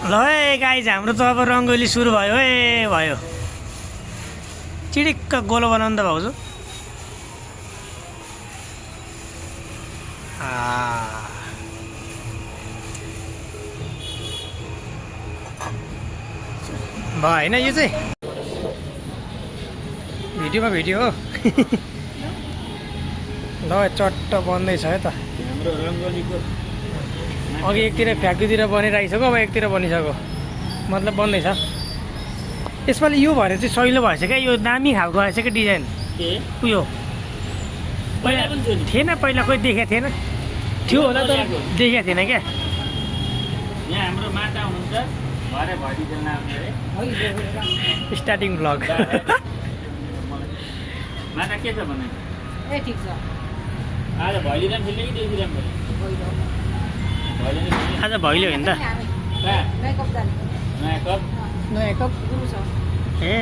ल है गाइज हाम्रो त अब रङ्गोली सुरु भयो है भयो चिडिक्क गोलो बनाउनु त भाउजू भयो होइन यो चाहिँ भिडियोमा भिडियो हो ल चट्ट बन्दैछ है त हाम्रो रङ्गोलीको अघि एकतिर फ्याक्ट्रीतिर बनिरहेको अब एकतिर बनिसक्यो मतलब बन्दैछ यसपालि यो भएर चाहिँ सहिलो भएछ क्या यो दामी खालको आएछ क्या डिजाइन उयो पहिला पनि थियो नि थिएन पहिला कोही देखेको थिएन थियो होला त देखेको थिएन क्या यहाँ हाम्रो माता हुनुहुन्छ भरे भटी खेल्न आउने अरे स्टार्टिङ भ्लग माता के छ भने ए ठिक छ आज भैलीराम खेल्ने कि देउसीराम खेल्ने आज भैलो होइन त नयाँ कप नयाँ कप गुरु छ ए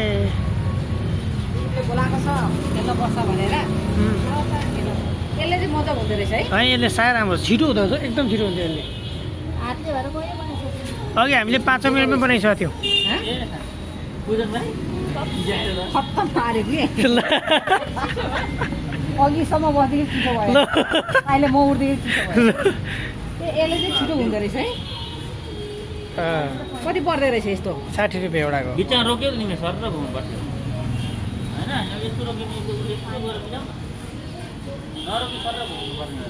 गुरुले बोलाएको छ खेल्न पर्छ भनेर यसले चाहिँ मजा हुँदो रहेछ है है यसले साह्रै राम्रो छिटो हुँदो रहेछ एकदम छिटो हुन्थ्यो यसले हातले भएर गयो बनाइसक्यो अघि हामीले 5 मिनटमै बनाइसकेको थियौँ पूजन भाइ खत्तम पाऱ्यो कि ल अघिसम्म बस्दै चिसो भयो अहिले म उठ्दै चिसो भयो यसले चाहिँ छिटो हुँदो रहेछ है कति पर्दो रहेछ यस्तो 60 रुपियाँ एउटाको बिचमा रोक्यो नि सर र घुम्नुपर्छ होइन यस्तो रोक्यो भने उसले कहाँ गएर मिलाउन नरोकी सर र घुम्नुपर्ने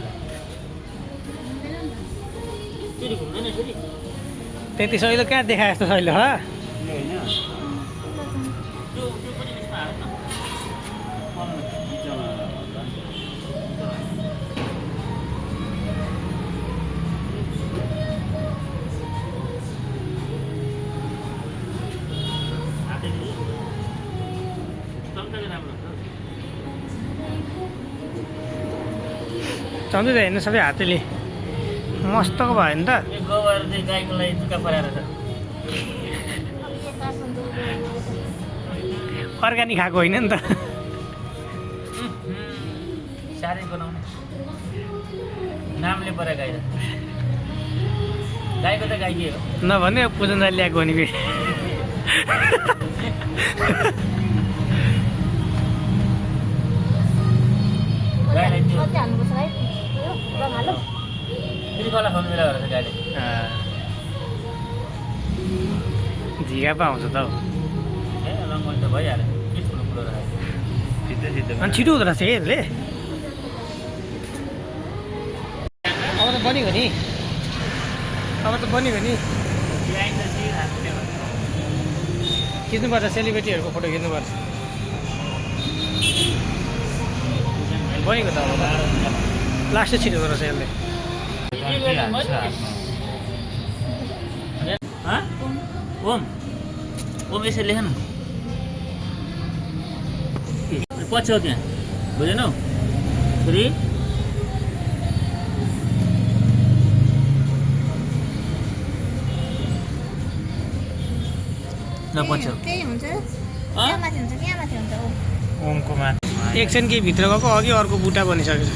फेरि घुम्दैन फेरि त्यति सहिलो कहाँ देखाए जस्तो सहिलो हो होइन त्यो पनि यसमा हाल न चल्दै हेर्नु सबै हातले मस्तको भयो नि त गोबर चाहिँ गाईको लागि चुक्का पराएर छ अर्ग्यानिक खाएको होइन नि त साह्रै बनाउने नामले परा गाई गाईको त गाई के हो नभने पूजनलाई ल्याएको हो नि फेरि गाईलाई त्यो कति हाल्नुपर्छ है रङ हालौँ फेरि कला खानु बेला गरेर गाईले झिगा पो आउँछ त हौ ए रङ्गोली त भइहाल्यो के ठुलो कुरो राखेको सिधै सिधै अनि छिटो हुँदो रहेछ यसले अब त बनियो नि खिच्नुपर्छ सेलिब्रेटीहरूको फोटो खिच्नुपर्छ बनेको त अब लास्टै छिटो हुँदो रहेछ यसले ओम ओम यसरी लेख न पछि हो त्यहाँ बुझेनौ फेरि ल पछि त्यही हुन्छ यहाँ माथि हुन्छ यहाँ माथि हुन्छ ओमको मा एकछिन केही भित्र गएको अघि अर्को बुट्टा बनिसकेको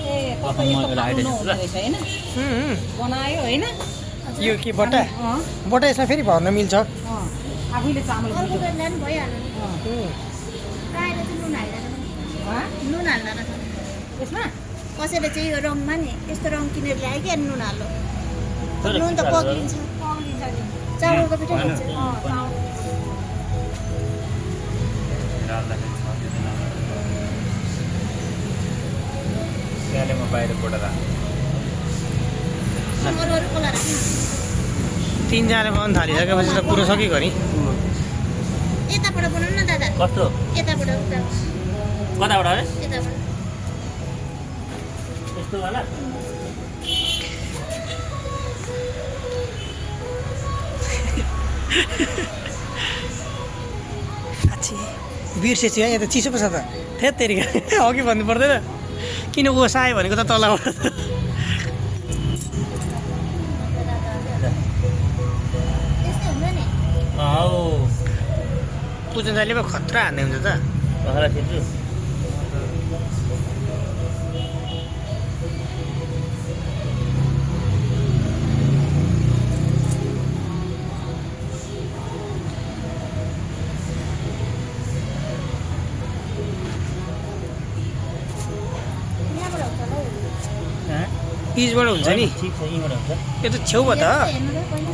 ए तपाईँ यस्तो पाउनु हुँदो रहेछ होइन बनायो होइन यो के बट्टा बट्टा यसमा फेरि भर्न मिल्छ आफैले चामल अर्को बेला पनि भइहाल्यो नि प्रायःले चाहिँ नुन हाल्दा रहेछ यसमा कसैले चाहिँ यो रङमा नि यस्तो रङ किनेर ल्यायो कि अनि नुन हाल्यो नुन त पग्लिन्छ चामलको पिठो खान्छ म बाहिर कोटा राख्छु अरू अरू कोला राख्नु 3 जना बनाउनु थालिसकेपछि त कुरो सकियो नि यताबाट बनाउनु न दादा कस्तो यताबाट उता कताबाट अरे यताबाट यस्तो वाला बिर्सेछु है यहाँ त चिसो पो छ त थेत तेरिका अघि भन्नु पर्दैन किन ओसायो भनेको त तलबाट यस्तो हुन्छ नि पूजन दाइले पो खतरा हान्दै हुन्छ त पखाला खिच्छु पिचबाट हुन्छ नि ठिक छ यहीँबाट हुन्छ यो त छेउमा त हेर्नु त पहिला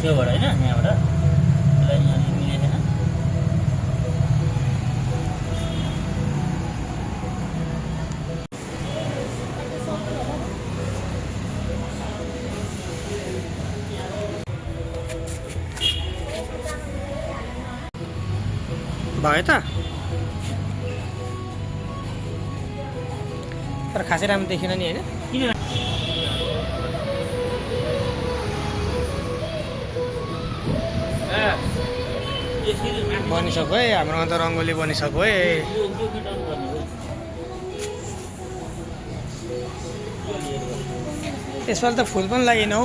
त्योबाट होइन यहाँबाट यसलाई यहाँ मिलेको छैन भयो त तर खासै राम्रो देखिन नि होइन किन बनिसक्यो है हाम्रोमा त रङ्गोली बनिसक्यो है यसपालि त फुल पनि लागेन हौ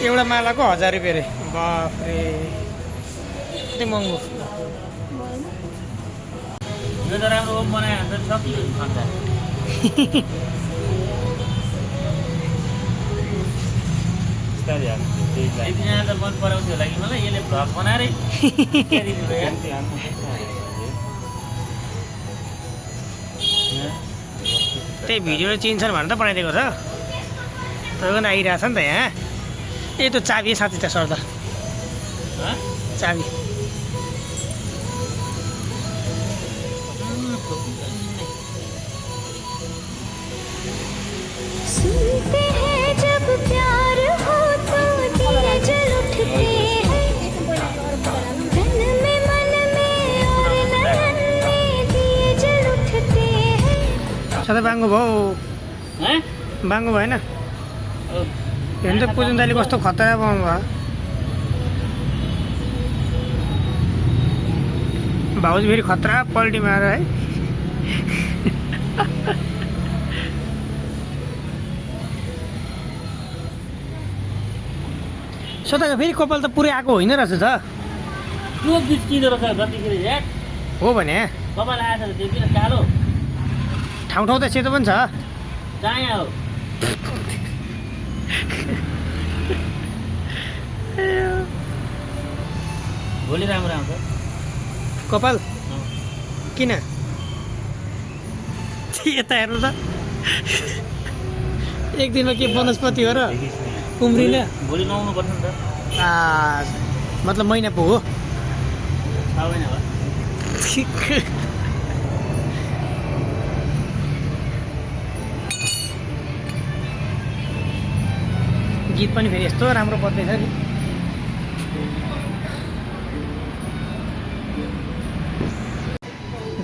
एउटा मालाको 1000 रुपियाँ अरे बाफ्रे कति महँगो यो त राम्रो ओम बनायो भने त सकियो संसार एकजना त मन पराउँथ्यो होला कि मलाई यसले भ्लग बनाएरै त्यही भिडियोले चिन्छन् भनेर त बनाइदिएको छ तपाईँको पनि आइरहेछ नि त यहाँ ए त्यो चाबी साथी त सर्दा चाबी सुनते हैं जब प्यार हो तो दिए जल उठते हैं तन में मन में और नयन में दिए जल उठते हैं सधैँ बाङ्गो भयो बाङ्गो भएन हेर्नु त पुजन दाइले कस्तो खतरा पाउनु भयो भाउजू फेरि खतरा पल्टी मारेर है सोधाको फेरि कपाल त पुरै आएको होइन रहेछ त त्यो बिच किँदो रहेछ जतिखेर ह्याट हो भने कपाल आएछ त त्यो किन कालो ठाउँ ठाउँ त सेतो पनि छ चाया हो भोलि राम्रो आउँछ कपाल किन यता हेर्नु त एक दिनमा के वनस्पति हो र उम्रिने भोलि नुहाउनु पर्छ नि त मतलब महिना पो हो 6 महिना भयो गीत पनि फेरि यस्तो राम्रो बज्दैछ नि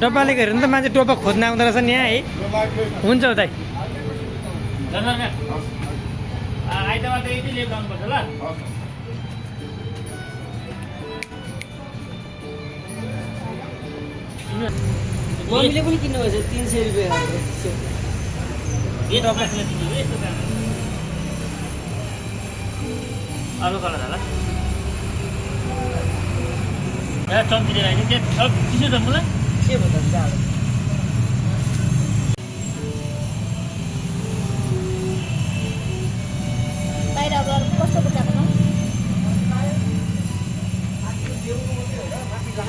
डब्बाले हेर्नु त मान्छे डब्बा खोज्न आउँदो रहेछ नि यहाँ है हुन्छ हौ दाइ आइतबार त यति लिएर जानुपर्छ ल मम्मीले पनि किन्नुभएछ 300 रुपियाँ अरू कलर होला चम्ची लिएर चिसो छ मलाई के भन्छ बाहिर अब कस्तो बुट्टाको न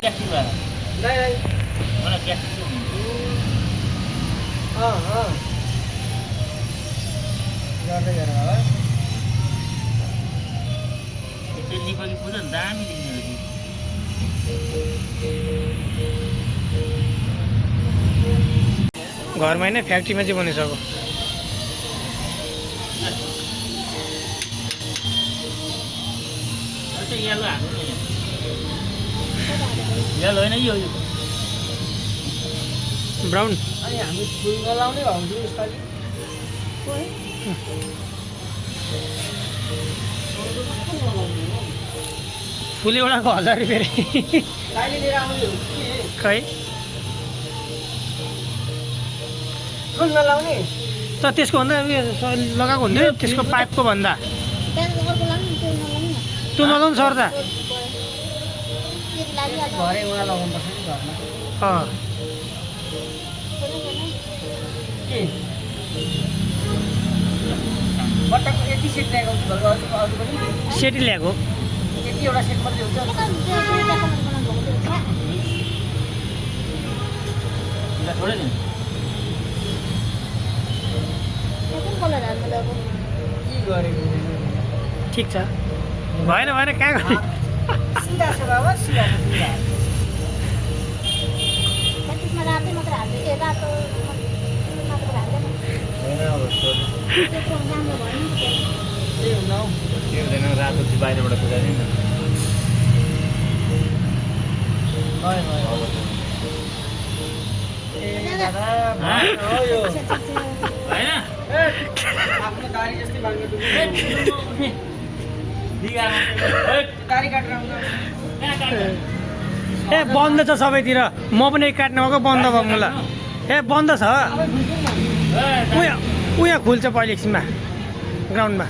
क्यास्टिङ भएर मलाई क्यास्टिङ गर्दै गरेर होला त्यो नेपाली पूजा दामी देख्ने रहेछ घरमा होइन फ्याक्ट्रीमा चाहिँ बनिसक्यो येलो हाल्नु नि येलो होइन यो ब्राउन अनि हामी फुल नलाउने भाउजू यसपालि फुल एउटाको 1000 रुपियाँ रे गाडी लिएर आउने हो कि खै फुल नलाउने त त्यसको भन्दा लगाएको हुन्थ्यो त्यसको पाइपको भन्दा त्यहाँदेखि अर्को लानु नि त्यो नलाउनु न त्यो नलाउनु सर्दा त्यो लागिहाल्छ घरै उहाँ लगाउनुपर्छ नि घरमा के बट्टाको यति सेट ल्याएको घरको अरू पनि सेटी ल्याएको यति एउटा सेट मात्रै हुन्छ छोडे नि ठिक छ भएन भएन कहाँ गयो सिधा छ बाबा सिधा छ सिधा त्यसमा रातै मात्र हाल्दै ए रातो मात्र हाल्दैन त्यत्रो राम्रो भयो नि त्यही हुन हौ के हुँदैन रातो चाहिँ बाहिरबाट कुदायो नि आफ्नो दारी जस्तै बाल्नु ए बन्द छ सबैतिर म पनि काट्न गएको बन्द भयो मुला ए बन्द छ उहाँ खुल्छ पहिले एकछिनमा ग्राउन्डमा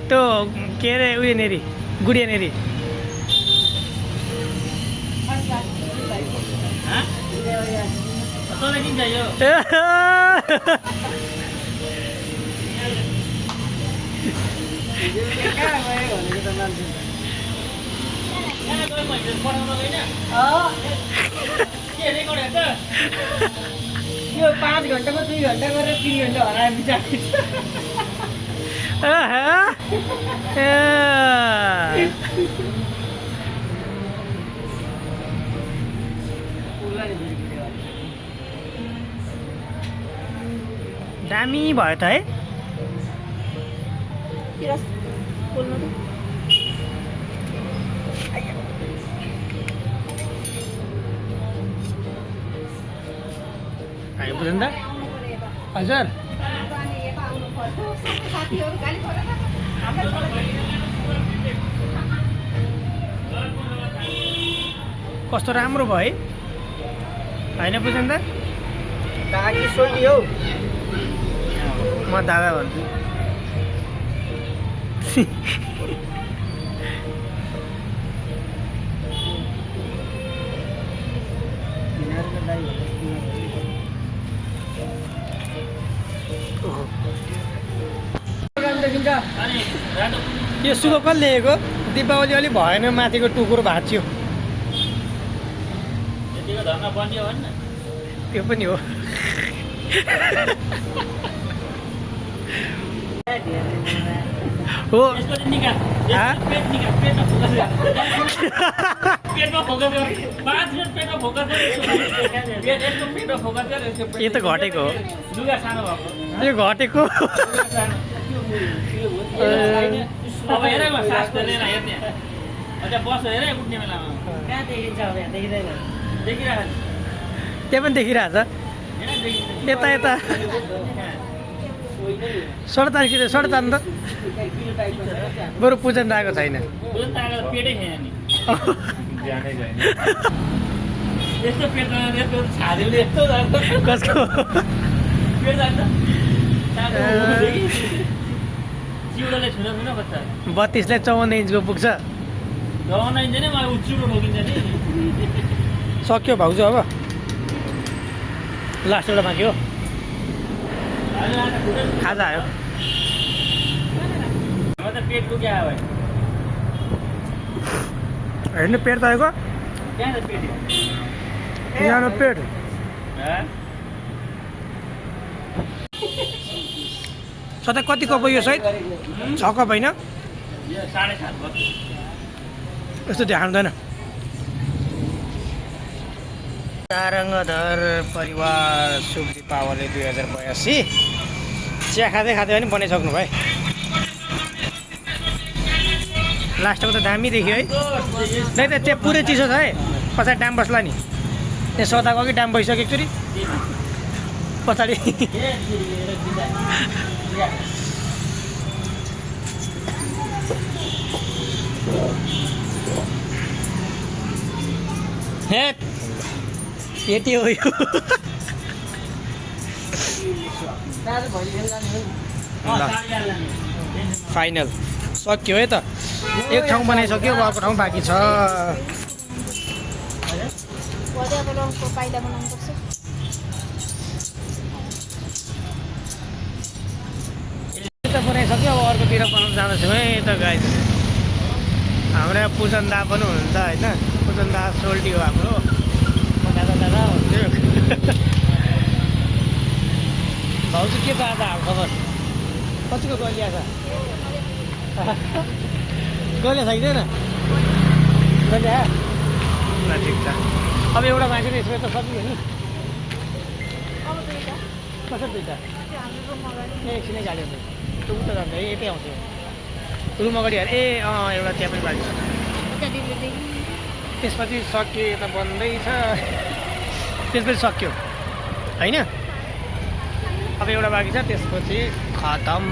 त्यो के अरे उयोनेरि गुडियानेरि तँलाई किन चाहियो यो 5 घन्टामा 2 घन्टा गरेर 3 घन्टा हराए बिचार दामी भयो त है फिरस बोल्नु त आइपुग्यो नि त हजुर कस्तो राम्रो भयो है होइन बुझ्नु त दागी सोली हौ म दादा भन्छु अनि रातो यो सुको कसले ल्याएको दीपावली अलिक भएन माथिको टुकुर भाँच्यो यतिको धर्ना बन्यो भने न त्यो पनि हो हो यसको चाहिँ निकाल हाँ? पेट निकाल पेटमा फोकस गर पेटमा फोकस गर 5 मिनट पेटमा फोकस गर यसको पेटमा फोकस गर यसको पेट यो त घटेको हो लुगा सानो भएको यो घटेको अब हेर म सास फेर्दैन हेर्ने अझ बस हेर उठ्ने बेलामा कहाँ देखिन्छ अब यहाँ देखिँदैन देखिरहेको त्यो पनि देखिरहेछ यता यता सडतार सडतार त बरु पूजन आएको छैन बुझ्न त आएको पेटै खाएन नि यस्तो पेट यस्तो छादेले यस्तो जान्छ कसको पेट जान्छ चिउडोले छुन छुन बच्चा 32 54 इन्चको पुग्छ लगाउन इन्दैन मलाई चिउडो ठोकिन्छ नि सक्यो भाउजू अब लास्ट एउटा बाँकी हो खाजा आयो म त पेट दुख्या भाइ हेर्नु पेट तपाईँको त्यहाँ त पेट यहाँ पेट सधैँ कति कप हो यो सहित 6 कप होइन यो 7.5 भयो यस्तो ध्यान हुँदैन सारङ्गधर परिवार शुभ दीपावली 2082 चिया खाँदै खाँदै पनि बनाइसक्नु भयो लास्टको त दामी देखियो है नै त त्यो पुरै चिसो छ है पछाडि डाम बस्ला नि त्यहाँ सदाको कि डाम भइसक्यो एकचोटि पछाडि हे यति हो यो फाइनल सक्यो है त एक ठाउँ बनाइसक्यो अर्को ठाउँ बाँकी छ भोलिको रङको पाइला बनाउनुपर्छ त बनाइसक्यो अब अर्कोतिर बनाउनु जाँदैछौँ है त गाई हाम्रो पूजन दा पनि हुनुहुन्छ होइन पूजन दा सोल्टी हो हाम्रो दादा दादा हुन्थ्यो भाउजू के त आज हाल खबर कतिको गरिया छ गइले छैन गइले ल ठिक छ अब एउटा बाँकी नै यसमा त सक्यो नि कसरी दुईवटा एकछिनै गाडी आउँछ त्यो उता जान्छ है यतै आउँछ रुम अगाडि ए एउटा त्यहाँ पनि बाँकी छ त्यसपछि सक्यो यता बन्दैछ त्यसपछि सक्यो होइन अब एउटा बाँकी छ त्यसपछि खतम